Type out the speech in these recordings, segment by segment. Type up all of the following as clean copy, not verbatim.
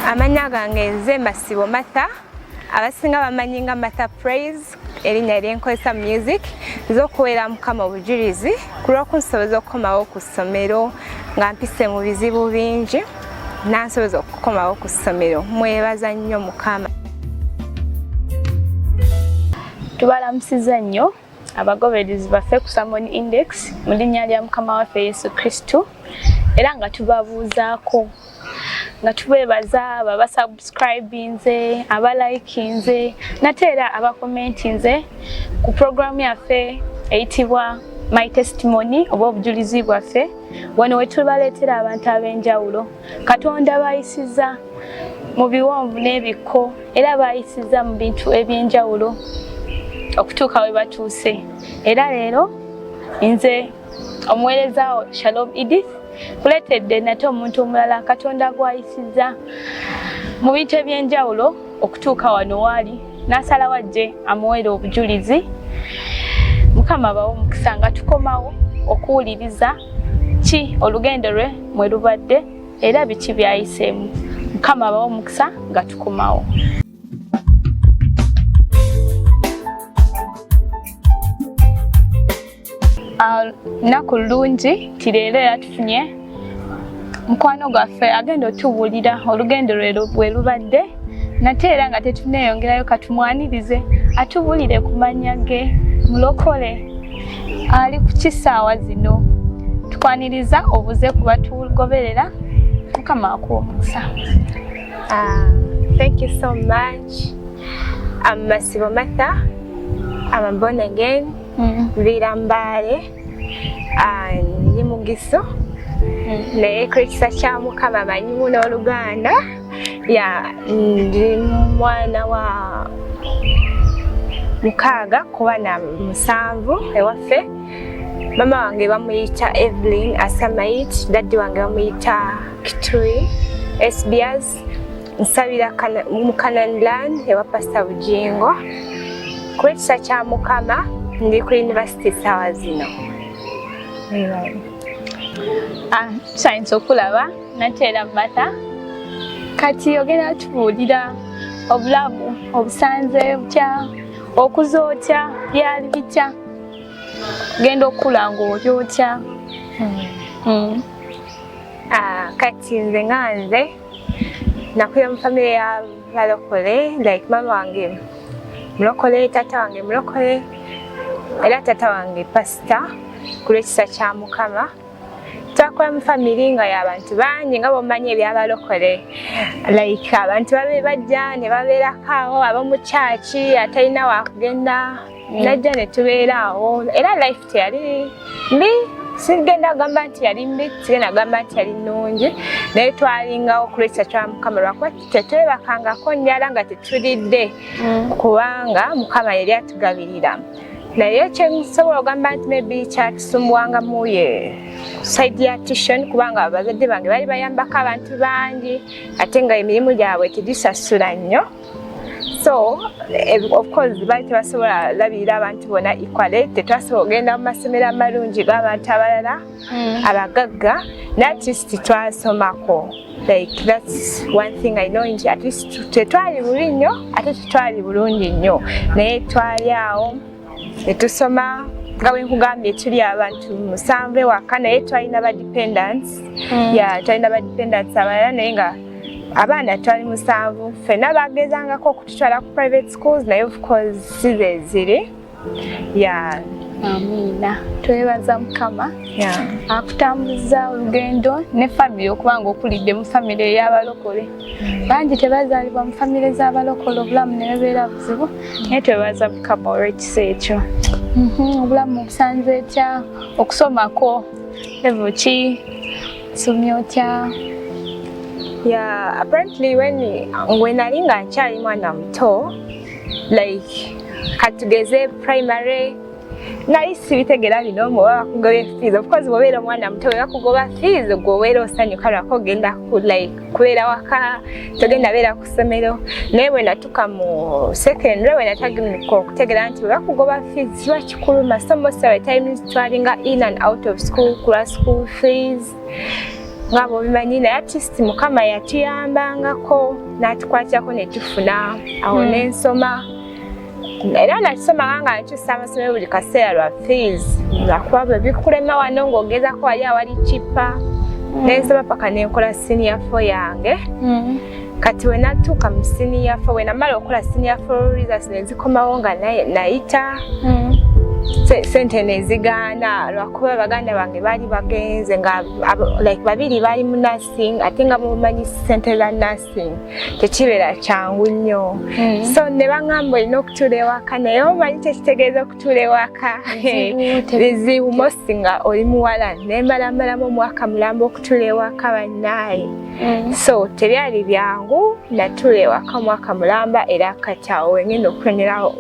Amanya gange nze Masibo Martha abasinga bamanyi nga Martha Praise erinnya ly'enkozesa music z'okuweera Mukama obujulizi ku lw'okunsobeza okukomawo ku ssomero nga mpise mu bizibu bingi nansobeza okukomawo ku ssomero. Mwebaza nnyo Mukama. Tubalamusiza nnyo abagoberezi baffe ku Sermon Index mu linnya lya Mukama waffe Yesu Kristo era nga tubabuuzaako nga tubeebaza ababa subscribinze, abalikinze nate era abakomentinze ku programu yaffe eyitibwa My Testimony oba obujulizi bwaffe wano wetubaleetera abantu ab'enjawulo. Katonda bayisiza mu biwonvu n'ebikko era bayisiza mu bintu eby'enjawulo okutuuka we batuuse. Era leero nze omuweereza Shalom Edith kuleetedde nate omuntu omulala Katonda gw'ayisiza mu bintu eby'enjawulo okutuuka wano waali n'asalawo ajje amuweere obujulizi. Mukama bawe omukisa nga tukomawo okuwuliriza ki olugendo lwe mwe lubadde era biki byayiseemu. Mukama bawe omukisa nga tukomawo. Naku lulungi tireero yatufunye mukwano gwaffe agenda otubuulira olugendo lwe bwe lubadde nate era nga tetuneeyongerayo katumwanirize atubuulire ku mannya ge mulokole ali ku kisaawa zino. Tukwaniriza obuze ku batugoberera. Mukama akuwa omukisa. Thank you so much. I'm Masibo Martha. I'm born again. Virambale ndi mugiso naye ekisa kya Mukama manyimu n'Oluganda ndi mwana wa mukaaga kuba na musanvu ewaffe. Mama wange bamuyita Evelyn Asamait, daddi wange bamuyita Kitui Esbias. Nsabira mu Canaan Land ewa Pastor Bujingo. Ku ekisa kya Mukama ndi ku university sawa zino. Sayinza okulaba nate era Martha kati ogenda tubuulira obulamu obusanze butya okuzootya byali bitya genda okula ng'oli otya. Kati nze nga nze nakulira mu famire y'abalokole like mama wange mulokole, tata wange mulokole era tata wange pastor ku lw'ekisa kya Mukama. Twakula mu famire nga y'abantu bangi nga bw'omanyi ebyabalokole like abantu bajja ne babeerako awo ab'omu kyaki atalina wakugenda najja ne tubeeraawo era life teyali mbi. Sigenda gamba nti yali mbi, sigenda gamba nti yali nnungi naye twalingawo ku lw'ekisa kya Mukama lwakuba tetwebakangako njala nga tetulidde kubanga Mukama yali atugabirira. Naye kyensobola ogamba nti maybe kyatusumbuwangamu ye side ya tuition kubanga abazadde bange bali bayambako abantu bangi ate nga emirimu gyabwe tegisasula nnyo. So of course bali tebasobola labirira abantu bona equally. Tetwasobola ogenda mu masomero amalungi g'abantu abalala abagagga at least twasomako. Like that's one thing I know nti at least tetwali bubi nnyo ate tetwali bulungi nnyo naye twali awo netusoma nga bwe nkugambye tuli abantu musanvu ewaka naye twalina ba dependents. Twalina ba dependents abalala naye nga abaana twali musanvu. Ffenna bagezangako okututwala ku private schools naye of course si ze ziri. Amiina. Twebaza Mukama akutambuza olugendo ne famire okubanga okulidde mu famire y'abalokole. Bangi tebazaalibwa mu famire z'abalokole obulamu ne bubeera buzibu naye twebaza Mukama olw'ekisa ekyo. Obulamu obusanze etya okusomako level ki somye otya? Apparently when nali nga nkyali mwana muto like katugeze primary nali sibitegera bino muba bakugoba fees. Of course bw'obeera omwana muto bwe bakugoba fees gw'obeera osanyuka lwako ogenda kubeera waka togenda beera ku ssomero. Naye bwe natuuka mu secondary bwe natandika okutegeera nti bwe bakugoba fees kiba kikuluma. So most of the times twalinga in and out of school, school fees ngabo bimanyi naye artist Mukama yatuyambangako n'atukwatirako ne tufuna awo n'ensoma era nasoma nga nkyusa amasomero buli kaseera lwa fees lwakuba bwe bikulema wano ng'ogezako wali awali kipa n'ensoma paka n'enkola senior 4 yange kati we natuuka mu senior 4 we namala okukola senior 4 results ne zikomawo nga nayita sente nezigaana lwakuba baganda bange baali bagenze nga like babiri baali mu nursing ate nga mumanyi sente za nursing tekibeera kyangu nnyo so ne baŋŋamba olina okutuula ewaka naye omanyi tekitegeeza okutuula ewaka bizibu mosi nga oli muwala ne mbalamalamu omwaka mulamba okutuula ewaka bannaaye so tebyali byangu natuula ewaka omwaka mulamba era kati awo wengenda okunyerawo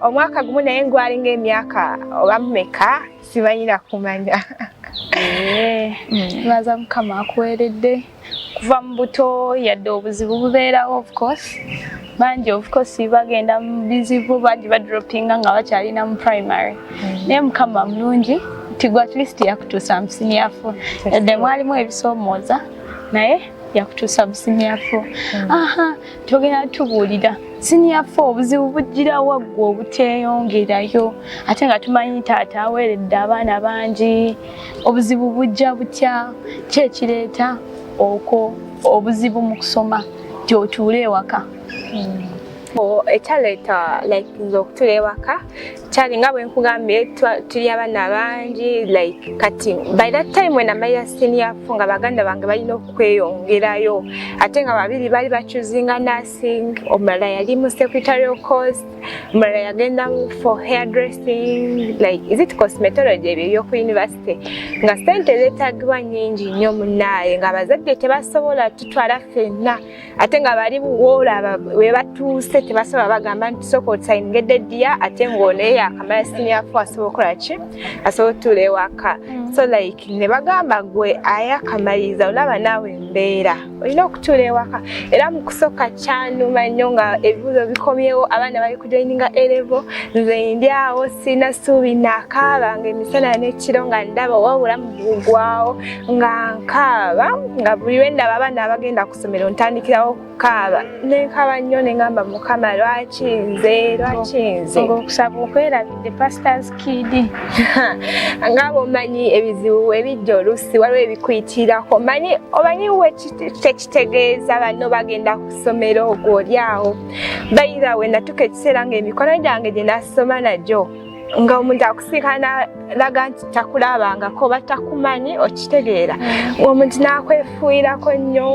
omwaka gumu naye ngwalinga emyaka oba mumeka simanyira kumanya baza Mukama akuweeredde kuva mu buto yadde obuzibu bubeerawo of course bangi of course bagenda mu bizibu bangi badropinga nga bakyalina mu primary naye Mukama mulungi nti gwe at least yakutuusa mu senior 4 yadde mwalimu ebisoomooza naye yakutuusa mu senior 4 tugenda tubuulira senior 4 obuzibu bujjira waggwa obuteeyongerayo ate nga tumanyi taata aweeredde abaana bangi obuzibu bujja butya kyekireeta okwo obuzibu mu kusoma nti otuule ewaka ekyaleeta like nze okutuula ewaka kyali nga bwe nkugambye tuli abaana bangi like kati by that time when amalira senior 4 nga baganda bange balina okweyongerayo ate nga babiri baali bachuzinga nursing omulala yali mu secretarial course omulala yagenda for hairdressing like is it cosmetology ebyo eby'oku university nga sente zeetagibwa nnyingi nnyo munnaaye nga abazadde tebasobola tutwala ffenna ate nga bali woolaba we batuuse tebasobola bagamba nti sooka otusayiningedde ddiya ate ng'oneyo akamala senior 4 asobola okukola ki asobola otuula ewaka so like ne bagamba gwe ayakamaliriza olaba naawe embeera olina okutuula ewaka era mu kusooka kyanuma nnyo nga ebibuuzo bikomyewo abaana bali kujoininga A-level nze ndi awo sirina ssuubi nakaaba nga emisana n'ekiro nga ndaba oba obulamu bugwawo nga nkaaba nga buli lwe ndaba abaana abagenda ku ssomero ntandikirawo okukaaba nenkaaba nnyo ne ngamba Mukama lwaki nze okusaba okwerabidde pastors kid nga bw'omanyi ebizibu ebijja oluusi waliwo ebikuyitirako omanyi we tekitegeeza bano bagenda ku ssomero ogwo oli awo bayira we natuuka ekiseera ng'emikono gyange gye nasoma nagyo nga omuntu akusinkana laga nti takulabangako oba takumanyi okitegeera omuntu n'akwefuirako nnyo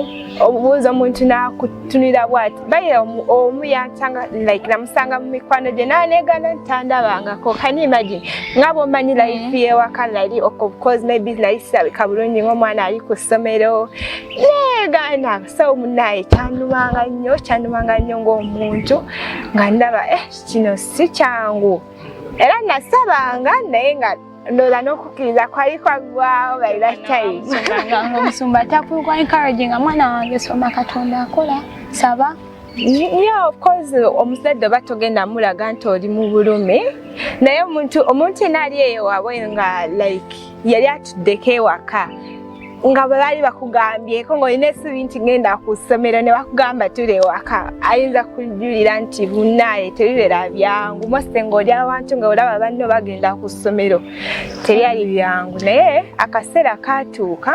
obubuuza omuntu n'akutunira bw'ati bayira omu yansanga like namusanga mu mikwano gye n'aneegana ntandabangako can you imagine nga bw'omanyi life y'ewaka nali of course maybe nali sirabika bulungi ng'omwana ali ku ssomero neegana so munnaaye kyannumanga nnyo ng'omuntu nga ndaba kino si kyangu era nasabanga naye nga ndola n'okukkiriza kwali kwaggwawo by that time omusumba takuwa encouraging mwana wange soma Katonda akola saba yeah of course omusadde oba togenda mulaga nti oli mu bulumi naye omuntu ena ali eyo waabwe nga like yali atuddeko ewaka nga bwe baali bakugambyeko ng'olina essuubi nti ngenda ku ssomero ne bakugamba tula ewaka ayinza kujulira nti bunnaaye tebibeera byangu mose ng'oli awantu nga olaba banno bagenda ku ssomero tebyali byangu naye akaseera kaatuuka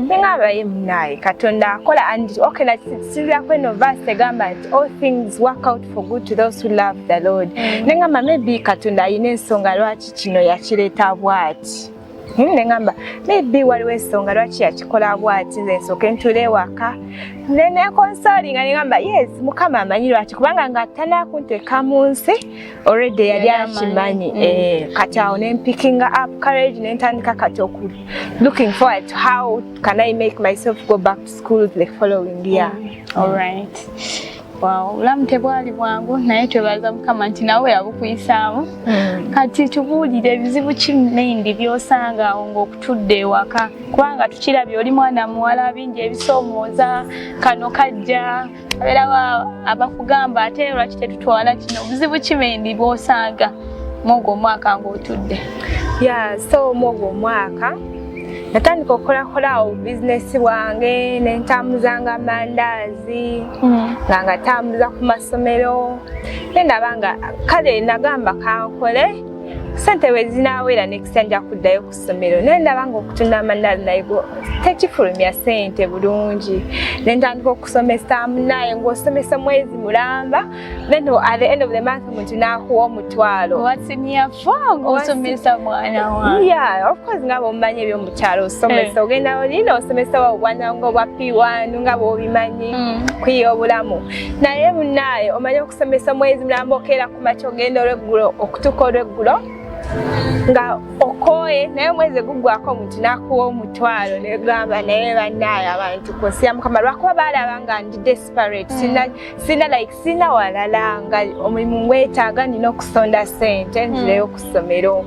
ne ng'abaye munnaaye Katonda akola and okay nakisinzirako eno verse egamba nti all things work out for good to those who love the Lord ne ngamba maybe Katonda alina ensonga lwaki kino yakireeta bw'ati nengamba maybe waliwo ensonga lwaki yakikola bw'ati nze nsooke ntuule ewaka nekonsolinga nengamba yes Mukama amanyi lwaki kubanga nga tanakunteeka mu nsi already yali akimanyi kati awo nempickinga up courage nentandika kati looking forward to how can I make myself go back to school the following year. All right. Wow, obulamu tebwali bwangu naye twebaza Mukama nti nawe yabukuyisaamu kati tubuulire ebizibu kimindi by'osanga awo ng'okutudde ewaka kubanga tukirabye oli mwana muwala bingi ebisoomooza kano kajja abeerawo abakugamba ate lwaki tetutwala kino obuzibu kimindi bw'osanga mwogwo omwaka ng'otudde so mwogwo omwaka natandika okukolawo bizinesi bwange nentambuzanga amandaazi nga ngatambuza ku masomero nendaba nga kale nagamba kankole sente bwe zinaawera nekisa nja kuddayo ku ssomero nendaba nga okutunda amandaazi naye tekifulumya sente bulungi nentandika okusomesa munaye ng'osomesa mwezi mulamba then at the end of the month omuntu n'akuwa omutwalo wasimyafa ng'osomesa mwana wange. Yeah, of course nga bw'omumanyi ebyomukyalo osomesa ogenda olina osomesa obwana ng'obwa P1 nga bw'obimanyi kwiya obulamu naye munaye omanyi okusomesa mwezi mulamba okeera ku makya ogenda olw'eggulo okutuuka olw'eggulo nga okoye naye mwezi guggwako omuntu n'akuwa omutwalo negamba naye bannaye abantu kosira Mukama lwakuba baalaba nga ndi desperate sina walala nga omulimu ngwetaaga nina okusonda sente nzireyo ku ssomero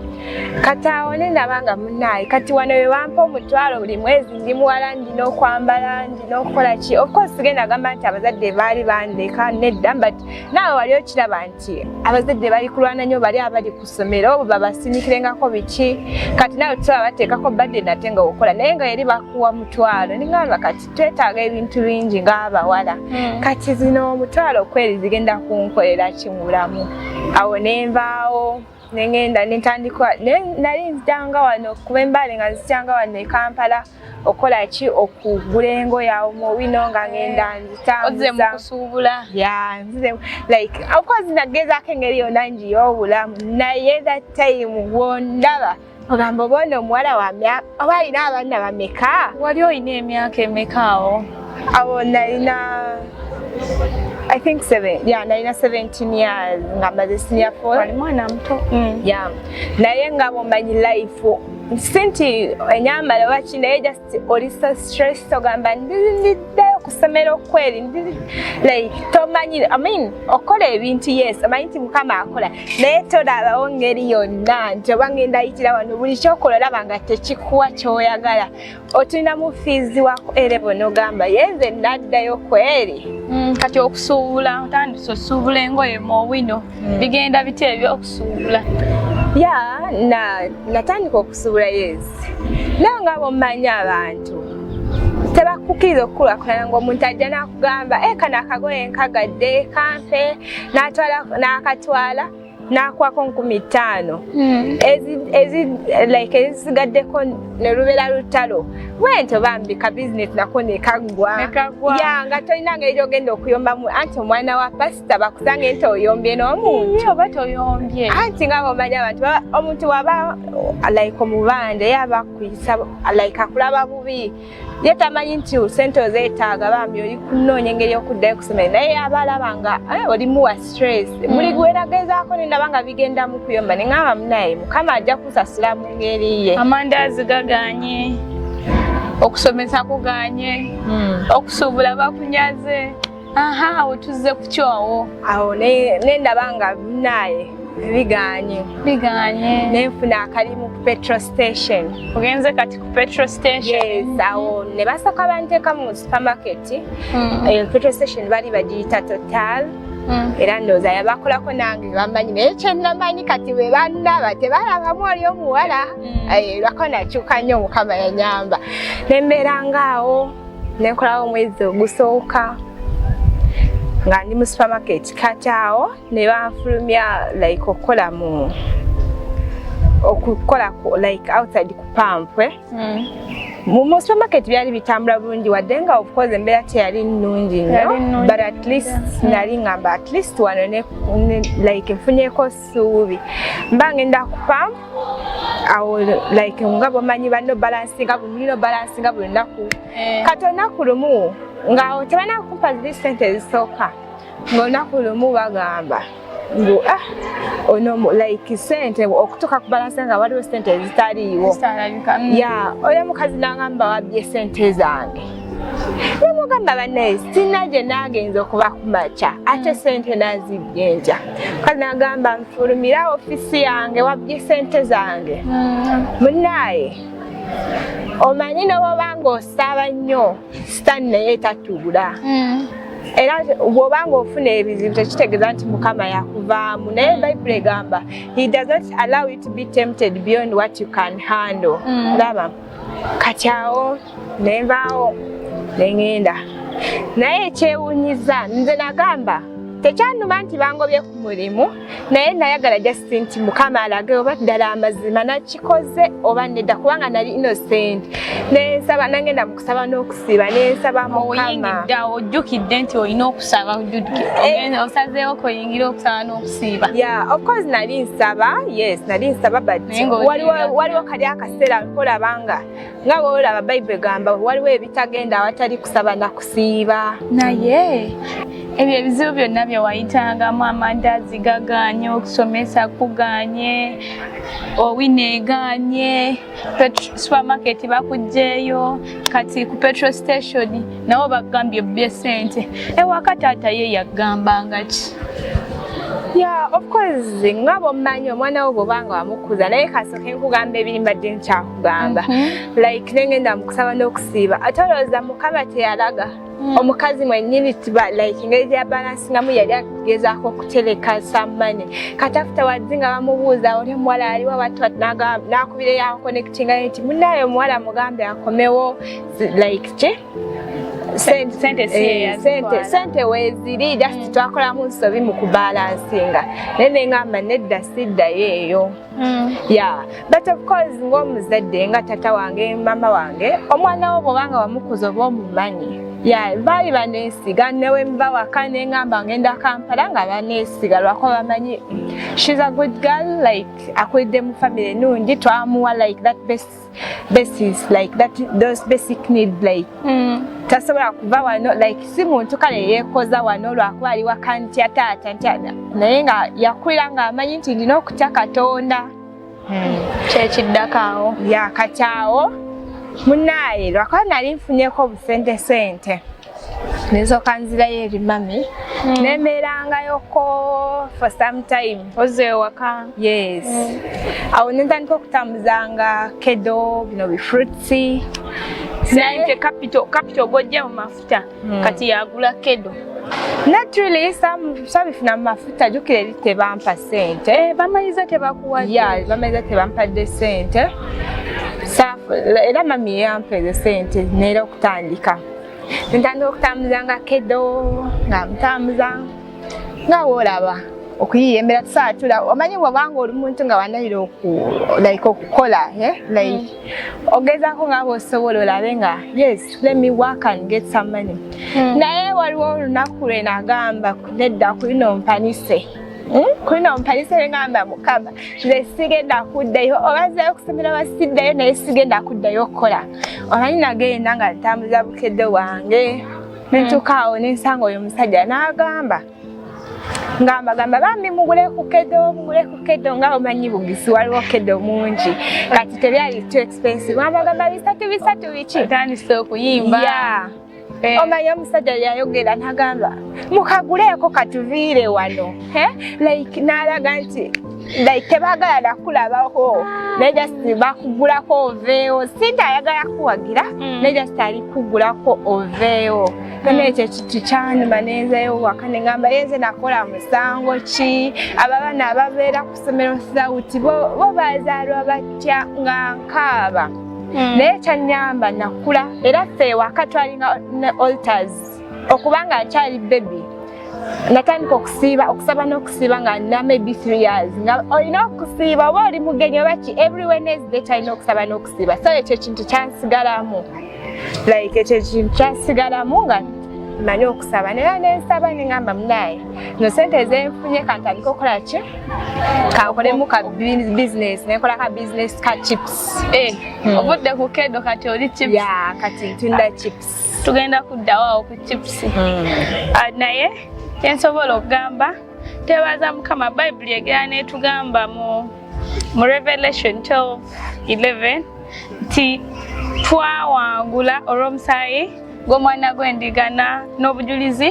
kati awo nendaba nga munnaye kati wano we bampa omutwalo buli mwezi ndi muwala ndina okwambala ndina okukola ki of course sigenda gamba nti abazadde baali bandeka nedda but naawe wali okiraba nti abazadde bali kulwana nnyo bali abali ku ssomero babasiniikirengako biki kati nawe tusaba bateekako badde nate nga okola naye nga yeri bakuwa mutwalo ningamba kati twetaaga ebintu bingi ng'abawala kati zino omutwalo kweri zigenda kunkolera ki mu bulamu awo nenvaawo nengenda nentandikwa nali nzitanga wano kuba embaale nga nzitanga wano e Kampala okola ki okugula engoye awo mu wino nga ngenda nzitambuza ozze mu kusuubula nzize like of course nagezaako engeri yonna njiya obulamu naye that time wondaba ogamba obona omuwala oba alina abaana bameka wali olina emyaka emeka awo nalina I think 17 years nga mbaze senior 4 wali mwana muto naye nga bw'omanyi life sinti enyambala waki naye just oli so stress ogamba ndiddayo ku ssomero kweri like tomanyi okola ebintu yes omanyi nti Mukama akola naye tolabawo ngeri yonna nti oba ngenda ayitira wano buli kyokola olaba nga tekikuwa kyoyagala otulinamu fiizi wako erebo n'ogamba yenze naddayo kweri kati okusuubula otandise osuubula engoye mu wino bigenda biti ebyokusuubula natandika okusuubula yes naye nga bw'omanyi abantu tebakukkiriza okukulaakulana ng'omuntu ajja n'akugamba kano akagoye nkagadde kampe n'akatwala n'akwako 15,000 ezisigaddeko ne lubeera lutalo wento bambi ka bizinesi nako nekaggwa nga tolina ngeri gy'ogenda okuyombamu anti omwana wa pasita bakusange nti oyombye n'omuntu oba toyombye anti nga bw'omanyi abantu omuntu waba like omubanja ye aba akuyisa like akulaba bubi ye tamanyi nti sente ozeetaaga bambi oli kunoonya engeri y'okuddayo ku ssomero naye aba alaba nga olimuwa stress buli gwe nagezaako nendaba nga bigenda mu kuyomba ne ngamba munaye Mukama ajja kusasula mu ngeri ye amandaazi gaganye okusomesa kuganye okusuubula bakunyaze awo tuzze ku kyowo awo nendaba nga munaye biganye nenfuna akalimu ku petrol station ogenze kati ku petrol station yes awo ne basooka banteeka mu supermarket petrol station bali bagiyita Total era ndowooza yabakolako nange bammanyi naye kyenamanyi kati bwe bandaba tebalabamu oli omuwala lwako nakyuka nnyo Mukama yanyamba nembeeranga awo nenkolawo omwezi ogusooka nga ndi mu supermarket kati awo ne banfulumya like okukola like outside ku pump mu supermarket byali bitambula bulungi wadde nga of course embeera teyali nnungi nnyo but at least nali ngamba at least wano like nfunyeeko ssuubi mba ngenda ku pump awo like nga bw'omanyi banno balansinga mulino balansinga buli lunaku kati olunaku lumu nga tebana kumpa ziri sente ezisooka ng'olunaku lumu bagamba ngo ono like sente okutuuka ku balansi nga waliwo sente ezitaliiwo oyo mukazi n'agamba wabbye sente zange nemugamba bannaye sina gye naagenza okuba ku makya ate sente nazibbye enkya mukazi n'agamba nfulumira ofisi yange wabbye sente zange munnaaye omanyi n'oba nga osaaba nnyo sitaani naye tatuula era bw'oba ng'ofuna ebizibu tekitegeeza nti Mukama yakuvaamu naye Bayibuli egamba he does not allow you to be tempted beyond what you can handle laba kati awo ne nvaawo ne ngenda naye ekyewunyiza nze nagamba tekyanuma nti bangobye ku mulimu naye nayagala just nti Mukama alage oba ddala amazima nakikoze oba nedda kubanga nali innocent nensaba nangenda mu kusaba n'okusiiba nensaba Mukama ojjukidde nti olina okusaba osazeewo ko oyingira okusaba n'okusiiba of course nali nsaba but waliwo kali akaseera nkolabanga nga bw'olaba Bayibuli egamba waliwo ebitagenda awatali kusaba na kusiiba naye ebyo ebizibu byonna bye wayitangamu amandaazi gaganye okusomesa kuganye owineeganye supermarket bakugjeeyo kati ku petrol station nawo bagambye obbye ssente ewaka taata ye yagambanga ki of course nga bw'omanyi omwana wo bw'obanga wamukuza naye kasooke nkugamba ebirimba nkyakugamba like nengenda mu kusaba n'okusiiba ate olowooza Mukama teyalaga omukazi mwennyini like engeri gya balansingamu yali agezaako okutereka sammane katafuta wadde nga bamubuuza oli omuwala aliwo watwa n'akubira yakonectinga nti munnaayo omuwala mugambe akomewo like ki sente weeziri just twakolamu nsobi mu kubalansinga naye nengamba nedda siddayo eyo but of course ng'omuzadde nga tata wange mama wange omwana wo bw'obanga wamukuza oba omumanyi baali baneesiga newe mba waka nengamba ngenda Kampala nga baneesiga lwakuba bamanyi she's a good girl like akulidde mu family ennungi twamuwa like that basis like those basic needs like tasobola kuva wano like si muntu kale yeekoza wano lwakuba ali waka ntya taata ntya naye nga yakulira ng'amanyi nti ndina okutya Katonda kyekiddakaawo kati awo munnaaye lwakuba nali nfunyeko obusente nesooka nzirayo eri mami nemeerangayoko for some time ozeewaka awo nentandika okutambuzanga kedo bino bifruitsi naye capital gojja mu mafuta kati yagula kedo not really sabifuna mu mafuta jjukira eri tebampa ssente bamaliza tebakuwadde bamaliza tebampadde ssente era mami yampeeze ssente neera okutandika ntandika okutambuzanga kedo nga mutambuza nga woolaba okuyiyembera tusaatula omanyi bw'obanga oli muntu nga wanayira okukola like ogezaako nga bw'osobola olabe nga yes let me work and get some money naye waliwo olunaku lwe nagamba nedda kulina ompanise kulina ompanise ngamba Mukama nze sigenda kuddayo oba nzeeyo okusomera basiddayo naye sigenda kuddayo okukola omanyi nagenda nga ntambuza bukedde wange nentuuka awo nensanga oyo omusajja n'agamba ngambagamba bambi mugule ku kedo nga omanyi bugisi waliwo kedo mungi kati tebyali too expensive ngambagamba bisatu biki tandise okuyimba omanyi omusajja yayogera n'agamba mukaguleeko katuviire wano like n'alaga nti like tebaagala nakulabako naye just bakugulako oveewo sinti ayagala kuwagira naye just ali kugulako oveewo naye ekyo kitu kyanyuma nenzeeyo waka ne ngamba yenze nakola musango ki abaana ababeera ku ssomero South bo bazaalwa batya nga nkaaba naye kyanyamba nakula era ffe ewaka twalinga altars okubanga nkyali baby natandika okusaba n'okusiiba nga nina maybe 3 years nga olina okusiiba oba oli mugenyi oba ki every Wednesday kyalina okusaba n'okusiiba so ekyo kintu kyansigalamu like ekyo kintu kyansigalamu nga manyi okusaba naye nensaba nengamba munaye no sente ezenfunye kantandika okukola ki kankolemu ka business nenkola ka business ka chips obudde ku kedo kati oli chips kati ntunda chips tugenda kuddawo ku chips naye kyensobola okugamba tebaza Mukama Bayibuli egera netugamba mu Revelation 12:11 nti twawangula olw'omusaayi gw'Omwana gw'Endiga n'obujulizi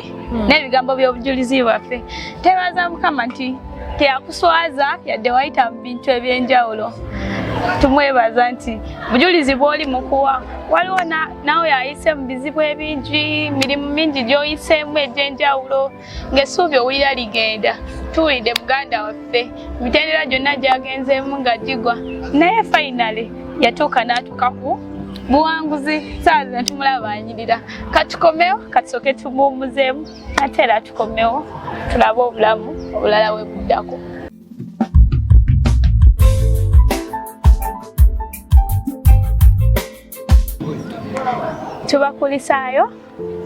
n'ebigambo by'obujulizi bwaffe tebaza Mukama nti teyakuswaza yadde wayita mu bintu eby'enjawulo tumwebaza nti bujulizi bw'oli mukuwa waliwo nawe yayise mu bizibu ebingi mirimu mingi gy'oyiseemu egy'enjawulo ng'essuubi owulira ligenda tuwulidde muganda waffe mitendera gyonna gyagenzeemu nga gigwa naye finally yatuuka n'atuuka ku buwanguzi saa zino tumulaba anyirira katukomewo katusoke tumuwumuzeemu ate era tukomewo tulabe obulamu obulala we buddako. Tubakulisaayo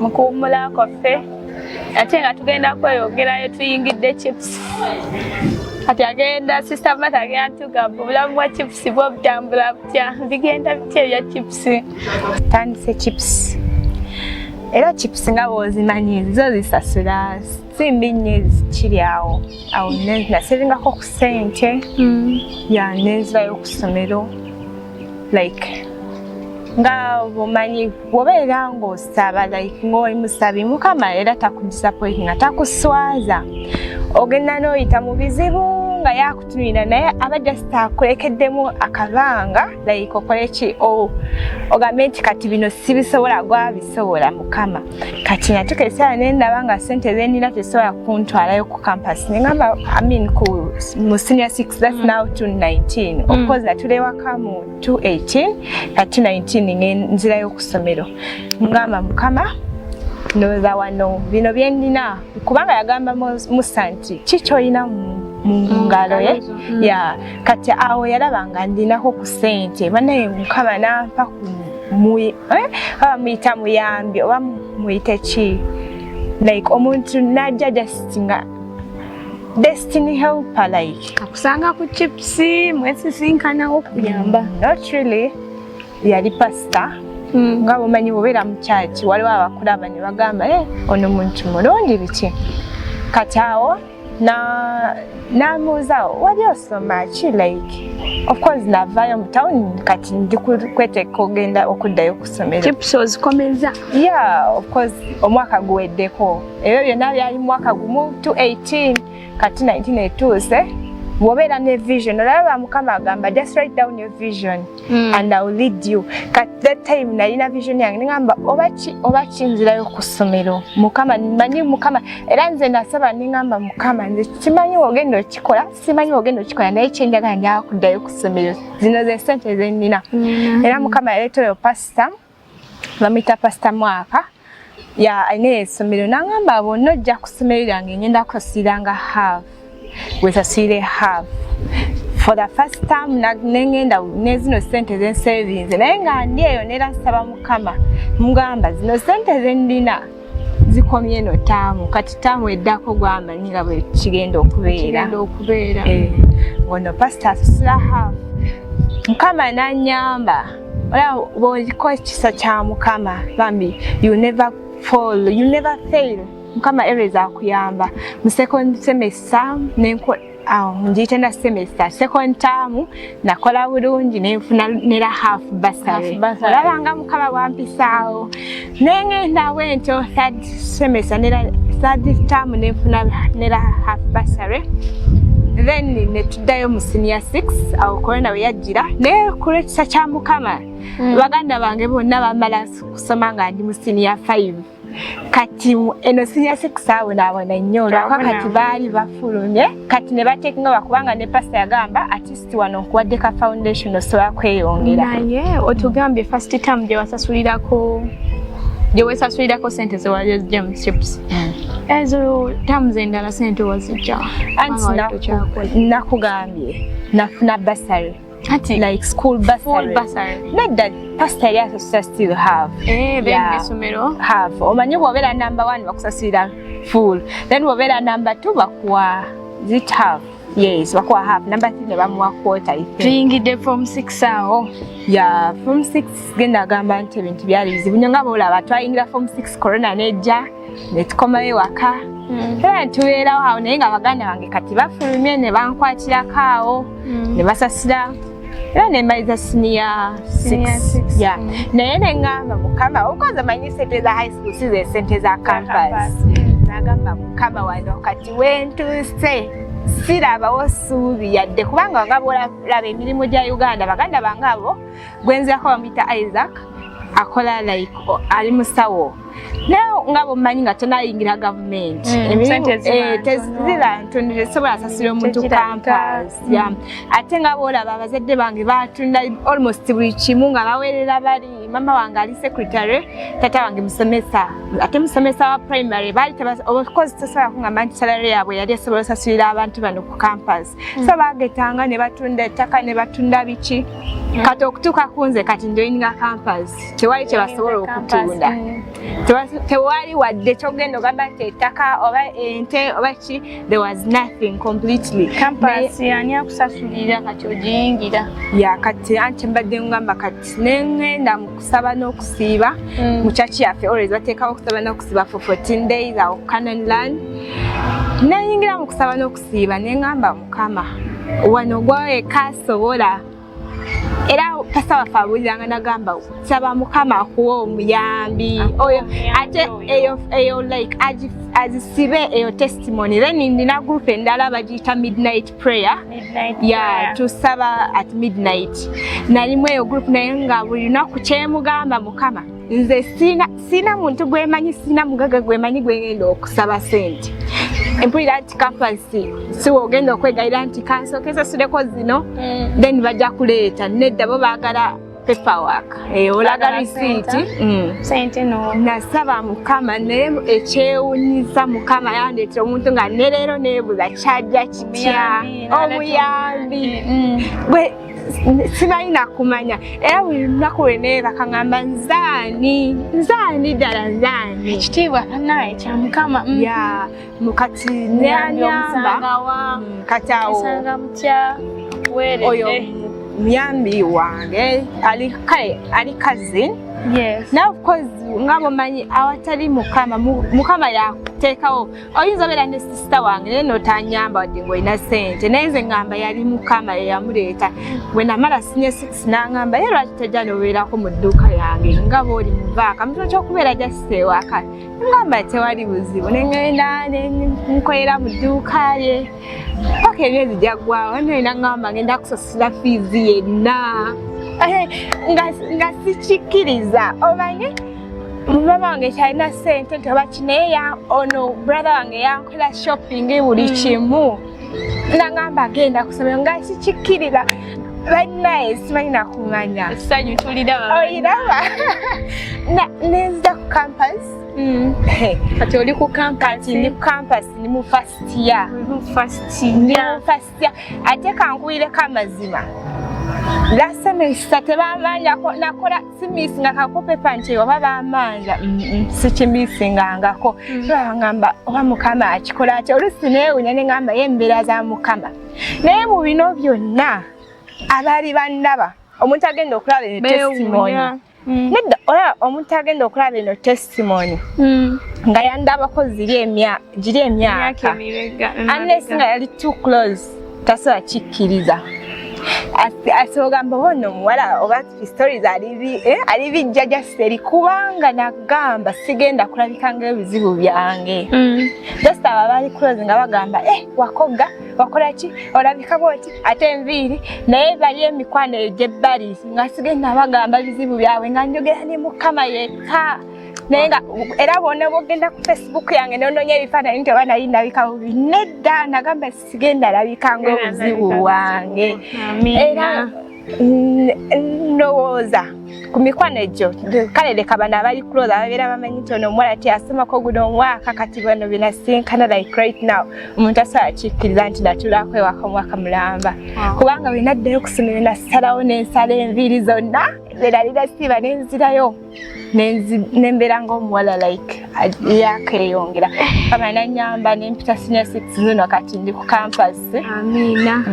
mu kuwummula kwaffe ate nga tugenda kweyongerayo tuyingidde chips. Kati agenda Sister Martha agenda tugamba obulamu bwa chips bwo butambula butya bigenda bitya ebya chips. Tandise chips. Era chips nga bw'ozimanyi zo zisasula simbi nnyo zikiri awo nasebingako ku ssente nezirayo ku ssomero like nga bumanyi bwobeera ng'osaba like ng'oli musabi Mukama era takudisappointinga takuswaza ogenda n'oyita mu bizibu nga yakutunira naye abadde sitaakulekeddemu akabanga like okole ki ogambe nti kati bino sibisobola gwabisobola Mukama kati natuka esaala nendaba nga ssente zenina tesobola kuntwalayo ku campus nengamba mu senior 6 that's now 2019 of course natulewaka mu 2018 kati 2019 nzirayo ku ssomero ngamba Mukama ndowooza wano bino byendina kubanga yagamba Musa nti kikyoyina mu ngalo ye kati awo yalabanga ndinako ku ssente banaye Mukama nampa muyita muyambi oba muyite ki like omuntu najja just nga destiny helper like akusanga ku chips mwesisinkana okuyamba. Not really yali pastor nga bumanyi bubeera mu church waliwo abakulaba ne bagamba ono muntu mulungi biki kati awo namuuza wali osoma ki like of course navayo mu town kati ndi kweteeka ogenda okuddayo ku ssomero. Chips ozikomeza? Of course omwaka guweddeko ebyo byonna byali mu mwaka gumu 2018 kati 19 etuuse bw'obeera ne vision olaba Mukama agamba just write down your vision and I will lead you. Kati that time nalina vision yange ningamba oba kinzirayo ku ssomero Mukama manyi Mukama era nze nasaba ningamba Mukama nze kimanyi ogenda okikola simanyi ogenda okikola naye kyenjagala njagala kuddayo ku ssomero zino ze ssente ze nnina era Mukama yaleetera pastor bamuyita pastor Mwaka alina essomero nangamba bonna ojja ku ssomero lyange ngenda kusasuliranga half wesasire half for the first time nengenda nezino ssente zensevinze naye nga ndi eyo nera nsaba Mukama mugamba zino ssente zendina zikomye no taamu kati taamu eddako gwamanyi nga bwe kigenda okubeera ngono pastor asasula half Mukama nanyamba ola bw'oliko ekisa kya Mukama bambi you never fall you never fail Mukama ereza akuyamba mu second semester njitenda semester second term nakola bulungi nenfuna nera half bursary olabanga Mukama bwampisaawo nengenda wento third semester nera third term nenfuna nera half bursary then netuddayo mu senior 6 awo corona we yajjira ne kulekisa kya Mukama baganda bange bonna bamala kusoma nga ndi mu senior 5 kati eno senior 6 awo naabona nnyo lwaka kati baali bafulumye kati ne bateekinga bakubanga ne pastor yagamba artist wano nkuwadde ka foundation osobola kweyongera naye otugambye first term gye wasasulirako gye weesasulirako ssente zewali James Chips ezo terms endala ssente wazijja anti nakugambye nafuna bursary like school bursary. Full bursary. Not that pastor yasasula still have. Then somero have. Omanyi bw'obeera number 1 bakusasira full. Then bw'obeera number 2 bakuwa zit half. Yes, bakuwa half. Number 3 ne bamuwa quarter. Tuyingidde form 6 awo. Form 6 genda agamba nti ebintu byali bizibu nnyo nga bw'olaba twayingira form 6 corona nejja ne tukomayo waka. Era tubeerawo awo naye nga baganda bange kati bafulumye ne bankwatirako awo ne basasira era ne maliza senior 6 naye ne ngamba Mukama ukoza manyi ssente za high school si ze ssente za campus nagamba Mukama wano kati wentuse sirabawo ssuubi yadde kubanga nga bw'olaba emirimu gya Uganda baganda bange abo gwenzirako bamuyita Isaac akola like ali musawo Now ngabo manyi nga tonayingira government teziba ntono tesobola sasira omuntu campus ate ngabo olaba abazadde bange batunda almost buli kimu nga baweerera bali mama wange ali secretary tata wange musomesa ate musomesa wa primary bali of course tasobola kungamba nti salary yabwe yali esobola sasira abantu bano ku campus so bagetanga ne batunda ettaka ne batunda biki kati okutuuka kunze kati njoyininga campus tewali kye basobola okutunda tewali wadde kyogenda ogamba nti ettaka oba ente oba ki there was nothing completely campus ani akusasulira kati ogiyingira kati anti mbadde ngamba kati nengenda mu kusaba n'okusiiba mu church yaffe always bateekawo okusaba n'okusiiba for 14 days awo Canaan land nayingira mu kusaba n'okusiiba nengamba Mukama wano gwawe kasobola era pasa wafabuliranga nagamba saba Mukama akuwa omuyambi oyo ate eyo like azisibe eyo testimony then ndina group endala bagiyita midnight prayer tusaba at midnight nalimwe eyo group naye nga buli lunaku kyemugamba Mukama nze sina muntu gwemanyi sina mugaga gwemanyi gwengenda okusaba sente empulira nti campus siwe ogenda okwegayira nti kansokeza sudeko zino then bajja kuleeta nedda bo baagala paperwork olaga receipt sente no nasaba Mukama naye ekyewunyiza Mukama yandeetera omuntu nga ne leero neebuza kyajja kitya omuyambi bwe simanyi nakumanya era buli lunaku lwe neebaka ngamba nzaani ddala nzaani ekitiibwa naye kya Mukama mukati neanyamba kati awo oyo muyambi wange ali cousin now of course ngabo manyi awatali Mukama yakuteekawo oyinza obeera ne sister wange naye notanyamba wadde ng'olina ssente naye nze ngamba yali Mukama yeyamuleeta bwe namala senior 6 nangamba ye lwaki tajja nobeerako mu dduuka yange nga bw'oli muvaaka mutuno ky'okubeera jasise ewaka ngamba tewali buzibu nengenda nkolera mu dduuka lye paka emyezi gyaggwawo nolina ngamba ngenda kusasula fiizi yenna nga sikikkiriza omanyi mama wange kyalina ssente nti oba kinaye ono brother wange yankola shopping buli kimu nangamba genda kusomero nga sikikkiriza bannaye simanyi nakumanya essanyu tuliraba oyiraba nenzita ku campus kati oli ku campus ndi ku campus ni mu first year ate kankubireko amazima last semester tebamanja nakola simisinga kakopepa nti oba bamanja sikimisingangako ngamba oba Mukama akikola ati olusi neewunya ne ngamba yembeera za Mukama naye mu bino byonna abaali bannaba omuntu agenda okulaba eno testimony nedda olaba omuntu agenda okulaba eno testimony nga yandabako giri emyaka unless nga yali too close tasobola kikkiriza asogamba bono muwala oba stories ali bijja jaseri kubanga nagamba sigenda kulabika ng'ebizibu byange just aba bali close nga bagamba wakoga wakola ki olabika bwoti ate enviiri naye bali emikwano eyo gyebbali nga sigenda bagamba bizibu byabwe nga njogera ne Mukama yekka naye nga era bonna bogenda ku Facebook yange nononya ebifaananyi nti oba nayi ndabika bubi nedda nagamba sigenda labika ng'obuzibu wange era ndowooza ku mikwano egyo kale leka bano abali close ababeera bamanyi nti ono omuwala teyasomako guno omwaka kati bano binasinkana like right now omuntu asobola kikkiriza nti natulako ewaka omwaka mulamba kubanga bwe naddayo okusomero nasalawo n'ensala enviiri zonna zeralira siiba nenzirayo nembeera ng'omuwala like yakeeyongera kama nanyamba nempita senior 6 zino kati ndi ku campus. Amina.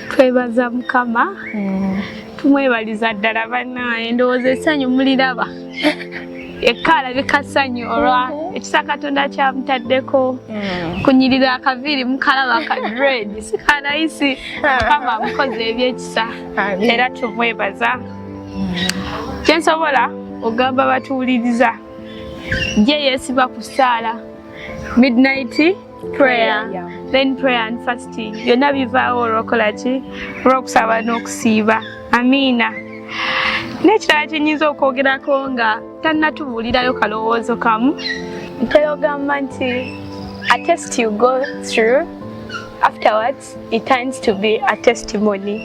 Twebaza Mukama. Tumwebaliza ddala bannaye ndowooza essanyu muliraba. Ekala bikasanyu olwa ekisa Katonda kyamutaddeko kunyirira akaviiri mukalaba ka dread sikala isi kama mukoze ebyekisa era tumwebaza. Kyensobola ogamba batuwuliriza gye yeesiba ku ssaala midnight prayer, then prayer and fasting. Byonna bivaawo olw'okola ki olw'okusaba n'okusiiba. Amiina. n'ekirala kyenyinza okwogerako nga tannatubuulirayo kalowoozo kamu ntera ogamba nti a test you go through afterwards it turns to be a testimony.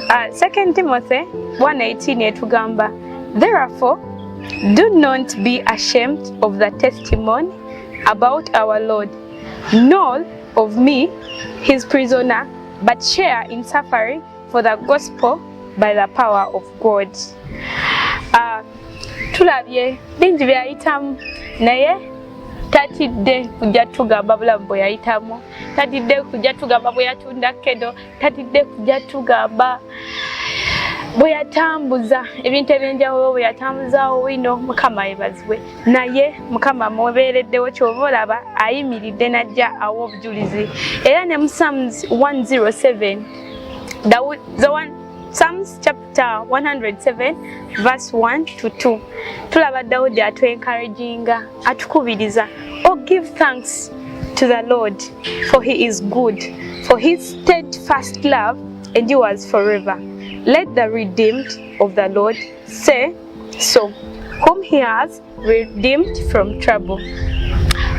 2 Timothy 1:18 etugamba, therefore do not be ashamed of the testimony about our Lord, nor of me, his prisoner, but share in suffering for the gospel by the power of God. Tulabye bingi byayitamu naye tatidde kujja tugamba bulamu bwe yayitamu, tatidde kujja tugamba bwe yatunda kedo, tatidde kujja tugamba bwe yatambuza ebintu ebyenjawulo, bwe yatambuzaawo wino. Mukama yebazibwe, naye Mukama mubeereddewo kyova olaba ayimiridde najja awa obujulizi. Era ne mu Psalms 107 Psalms chapter 107 verse 1 to 2 tulaba Dawudi atu-encouraginga, atukubiriza, oh give thanks to the Lord for he is good, for his steadfast love endures forever. Let the redeemed of the Lord say so, whom he has redeemed from trouble.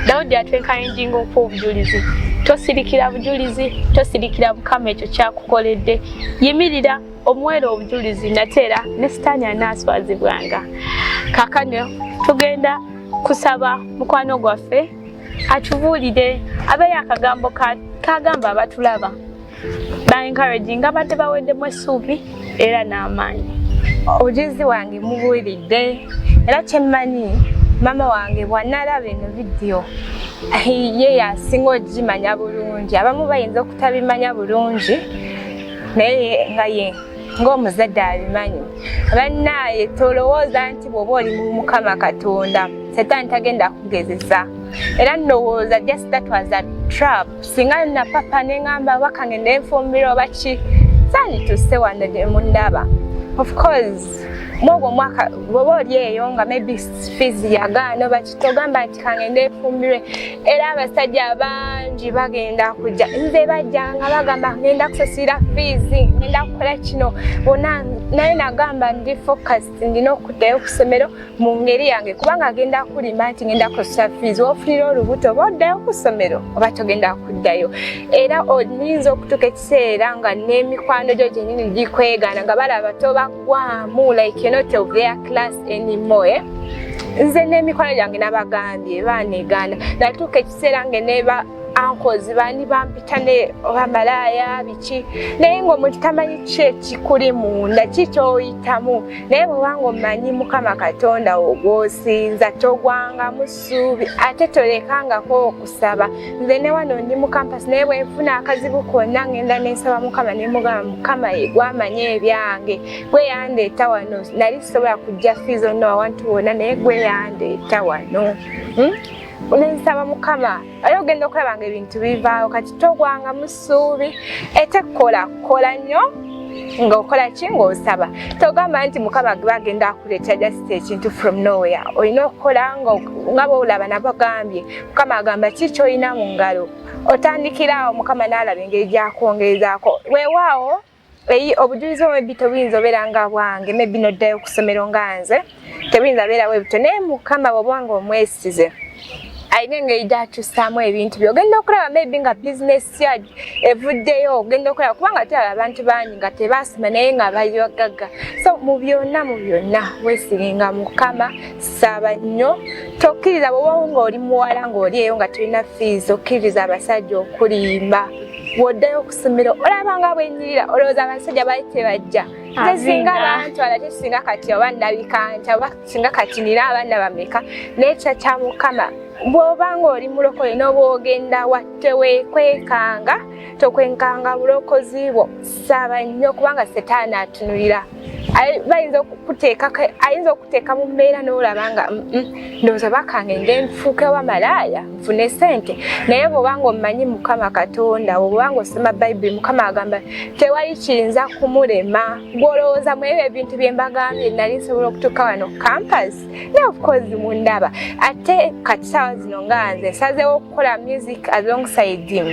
Dawudi atu-encouraginga okuwa obujulizi. Tosirikira bujulizi, tosirikira Mukama ekyo kyakukoledde. Yimirira omuwere obujulizi, natera ne Sitaani anaaswazibwanga. Kaakano tugenda kusaba mukwano gwaffe atubuulire abeeyo akagambo kagamba abatulaba ba-encouraging, abadde baweddemu essuubi era n'amaanyi. Obujulizi wange mubuulidde era kyemmanyi mama wange bw'anaalaba eno vidiyo ye yasinga ogimanya bulungi. Abamu bayinza okutabimanya bulungi naye nga ye ng'omuzadde abimanyi. Bannaaye tolowooza nti bw'oba oli mu Mukama Katonda Setaani tagenda kugezesa. Era ndowooza just that was a trap. Singa na papa neŋŋamba wakange nenfumbira oba ki saandituuse wano gye mundaba. Of course mwogwo mwaka bw'oba oli eyo nga maybe fees yagaana oba kitogamba nti kange neefumbire. Era abasajja bangi bagenda kujja, nze bajjanga bagamba ngenda kusasira fees, ngenda kukola kino bonna, naye nagamba ndi focused, ndina okuddayo ku ssomero mu ngeri yange, kubanga agenda kulima nti ngenda kusasira fees. Woofunira olubuto oba oddayo ku ssomero oba togenda kuddayo. Era oyinza okutuuka ekiseera nga n'emikwano gyo gyennyini gikwegaana nga balaba tobagwamu, like not of their class anymore. Nze n'emikwano gyange nabagambye baneegaana, natuuka ekiseera nge neba uncles bani bampita ne oba malaaya biki, naye ng'omuntu tamanyi ki ekikuli munda, ki ky'oyitamu. Naye bw'obanga omanyi Mukama Katonda ogw'osinza togwangamu ssuubi ate tolekangako okusaba. Nze ne wano ndi mu campus naye bwe nfuna akazibu konna ngenda nensaba Mukama ne mugamba Mukama ye gw'amanyi ebyange, gwe yandeeta wano. Nali sisobola kujja fees onna awantu wonna naye gwe yandeeta wano. Nensaba Mukama era ogenda okulaba nga ebintu bivaawo. Kati togwanga mu ssuubi ate kola nnyo ng'okola ki ng'osaba. Togamba nti Mukama bagenda akuleeta just ekintu from nowhere. Olina okukola nga bw'olaba nabagambye Mukama agamba ki ky'olina mu ngalo. Otandikiraawo Mukama n'alaba engeri gy'akwongerezaako. Weewaawo obujulizi maybe tobuyinza obeera nga bwange, maybe noddayo ku ssomero nga nze tebuyinza beera bwe butyo, naye Mukama bw'obanga omwesize ayina engeri gy'akyusaamu ebintu byo. Ogenda okulaba maybe nga bizinesi ya evuddeyo, ogenda okulaba kubanga tulaba abantu bangi nga tebaasoma naye nga bali bagagga. So mu byonna weesigenga Mukama, saba nnyo, tokkiriza bw'oba ng'oli muwala ng'oli eyo nga tulina fees, okkiriza abasajja okulimba. Bw'oddayo ku ssomero olaba nga bwenyirira olowooza abasajja bali tebajja. Singa bantwala singa kati oba ndabika nti oba singa kati nina abaana bameka, naye kya Mukama bw'oba ng'oli mulokole n'oba ogenda teweekwekanga, tokwenkanga bulokozi bwo. Saba nnyo kubanga Setaani atunulira. Ayinza okuteeka mu mbeera n'olaba nga ndowooza bakange nfuuke wa malaaya nfune ssente. Naye bw'oba ng'omanyi Mukama Katonda, bw'oba ng'osoma Bayibuli, Mukama agamba tewali kiyinza kumulema. Gw'olowooza mu ebyo ebintu bye mbagambye nali nsobola okutuuka wano campus, naye of course mundaba. Ate kati saawa zino nga nze nsazeewo okukola music alongside him.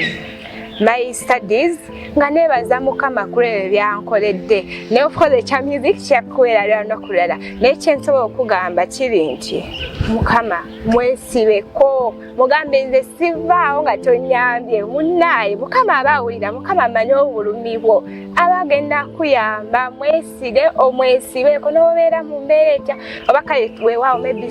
my studies nga nebaza mukama kulebe byankoledde ne of course ekya music kyakuwera lero nokulala nekyensobola okugamba kiri nti mukama mwesibeko mugambe nze sivaawo nga tonyambye munnaye mukama abawulira mukama amanyi obulumi bwo abagenda kuyamba mwesire omwesibeko n'obeera mu mbeera etya oba kale weewaawo maybe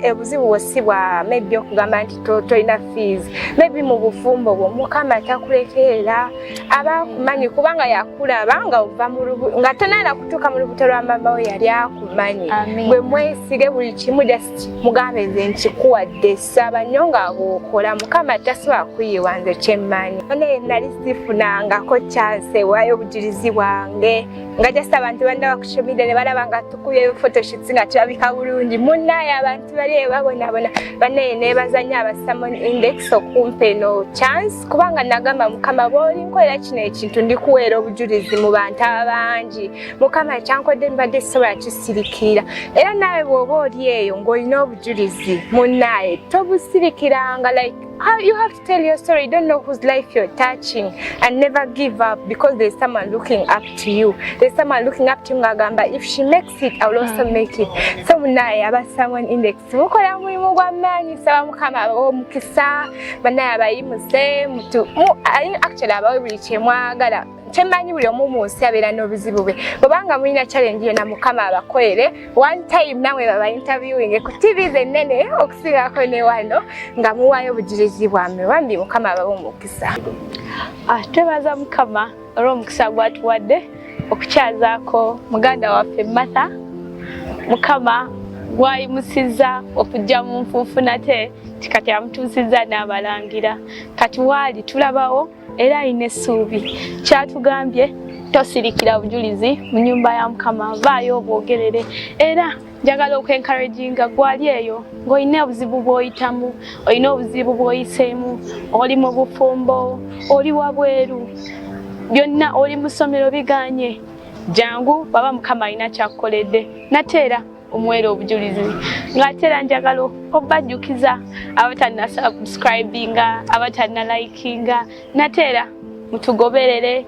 ebuzibu bwosibwa maybe okugamba nti tolina fees maybe mu bufumbo bwo mukama takulekerera abakumanyi kubanga yakulaba nga ova nga tonaana kutuuka mu lubuto lwa mama we yali akumanyi bwe mwesire buli kimu just mugambe nze nkikuwadde saba nnyo nga bw'okola mukama tasobola kuyiwa nze kyemmanyi naye nali sifunangako chance waayo obujulizi bwange nga just abantu bandaba ku social media ne balaba nga tukubye photoshoots nga tulabika bulungi munnaye abantu bali babonabona banaye neebazanya abasamon index okumpa eno chance kubanga nagamba mukama bw'oli nkolera kino ekintu ndikuweera obujulizi mu bantu abangi mukama kyankodde mbadde sisobola kisirikira era naawe bw'oba oli eyo ng'olina obujulizi munnaye tobusirikiranga like how you have to tell your story. You don't know whose life you're touching and never give up because there's someone looking up to you. There's someone looking up to you ngagamba if she makes it I will also make it. So munaye abasamon index mukola mulimu gw'amaanyi saba mukama omukisa banaye abayimuse mutu actually abawe buli kyemwagala kyemmanyi buli omu mu nsi abeera n'obuzibu bwe bw'obanga mulina challenge yonna mukama abakolere one time nawe baba interviewing ku TV zennene okusigako ne wano nga muwaayo obujulizi bwammwe bambi mukama abawe omukisa. Twebaza mukama olw'omukisa gwatuwadde okukyazaako muganda waffe Martha mukama gwayimusizza okujja mu nfuufu nate kati amutuusizza n'abalangira kati waali tulabawo era ayina essuubi kyatugambye tosirikira bujulizi mu nnyumba ya mukama vaayo obwogerere era njagala okwencouraginga gwali eyo ng'olina obuzibu bw'oyitamu olina obuzibu bw'oyiseemu oli mu bufumbo oli wabweru byonna oli mu ssomero biganye jangu baba mukama alina kyakukoledde nateera omwera obujulizi ng'ate era njagala obajjukiza abatalina subscribinga abatalina likinga nateera mutugoberere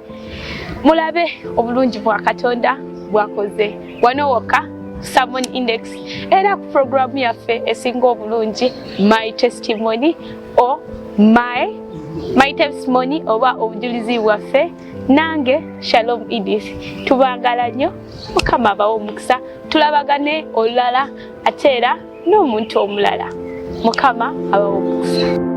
mulabe obulungi bwa Katonda bwakoze wano wokka Summon Index era ku programu yaffe esinga obulungi My Testimony or My Testimony oba obujulizi bwaffe nange Shalom Edith tubagala nnyo mukama abawe omukisa tulabagane olulala ate era n'omuntu omulala mukama abawe omukisa.